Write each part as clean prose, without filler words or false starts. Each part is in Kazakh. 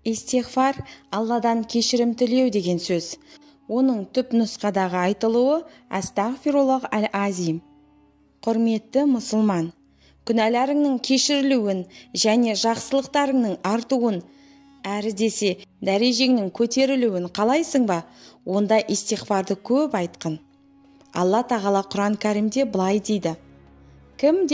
Истиғфар Алладан кешірім тілеу деген сөз. Оның түп нұсқадағы айтылуы Астағфируллах әл-азим. Құрметті мұсылман, күнәларыңның кешірілуін және жақсылықтарыңның артуын, әрі десе дәрежеңнің көтерілуін қалайсың ба? Онда истиғфарды көп айтқын. Алла тағала Құран кәрімде былай дейді: кім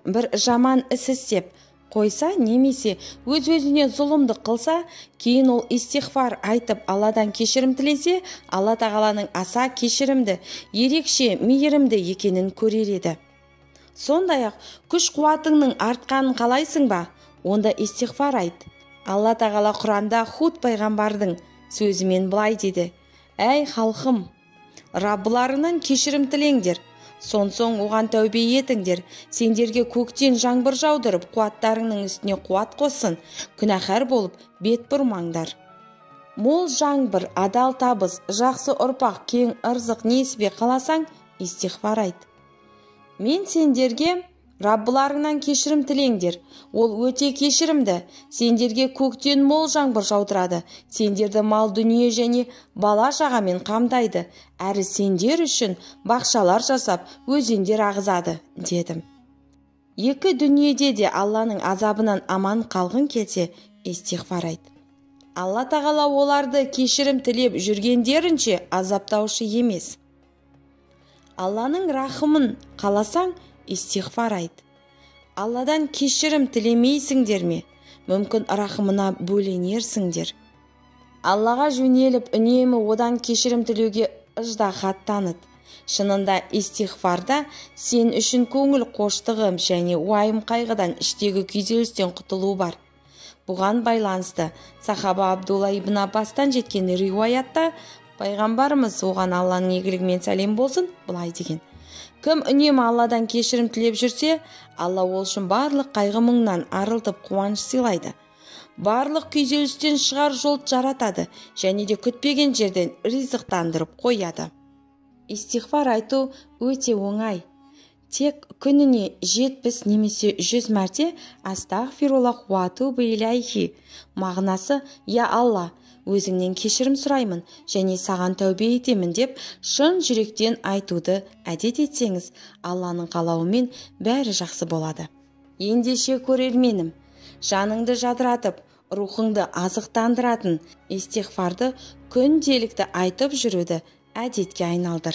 бір жаман іс істеп қойса немесе өз-өзіне зұлымдық қылса, кейін ол истиғфар айтып Алладан кешірім тілесе, Алла тағаланың аса кешірімді, ерекше мейірімді екенін көрер еді. Сондай-ақ күш-қуатыңның артқанын қалайсың ба? Онда истиғфар айт. Алла тағала Құранда Худ пайғамбардың сөзімен былай дейді: әй халқым, Раббыларынан кешірім тілеңдер, соң оған тәубе етіңдер, сендерге көктен жаңбыр жаудырып, қуаттарыңның үстіне қуат қоссын, күнәһар болып бет бұрмаңдар. Мол жаңбыр, адал табыс, жақсы ұрпақ, кең ырзық несібе қаласаң, истиғфар айт. Мен сендерге Раббыларыңнан кешірім тілеңдер, ол өте кешірімді, сендерге көктен мол жаңбыр жаудырады, сендерді мал дүние және бала шағамен қамдайды, әрі сендер үшін бақшалар жасап, өзендер ағызады, дедім. Екі дүниеде де Алланың азабынан аман қалғың келсе, истиғфар айт. Алла тағала оларды кешірім тілеп жүргендерінше азаптаушы емес. Алланың рахымын қаласаң, истиғфар айт. Алладан кешірім тілемейсіңдер ме? Мүмкін рахымына бөленерсіңдер. Аллаға жөнеліп үнемі одан кешірім тілеуге ыждағат таныт. Шынында истиғфарда сен үшін көңіл қоштығым және уайым қайғыдан, іштегі күйзелістен құтылу бар. Бұған байланысты сахаба Абдулла ибн Аббастан жеткен риуаятта пайғамбарымыз, оған Алланың игілігімен сәлем болсын, былай деген: кім үнемі Алладан кешірім тілеп жүрсе, Алла ол үшін барлық қайғы мұңнан арылтып қуаныш сыйлайды. Барлық күйзелістен шығар жол жаратады және де күтпеген жерден ризықтандырып қояды. Истиғфар айту өте оңай. Тек күніне 70 немесе 100 мәрте Астағфируллах ва атубу илайхи. Мағынасы: я Алла, өзіңнен кешірім сұраймын және саған тәубе етемін деп шын жүректен айтуды әдет етсеңіз, Алланың қалауымен бәрі жақсы болады. Ендеше көрерменім, жаныңды жадыратып, рухыңды азықтандыратын истиғфарды күнделікті айтып жүруді әдетке айналдыр.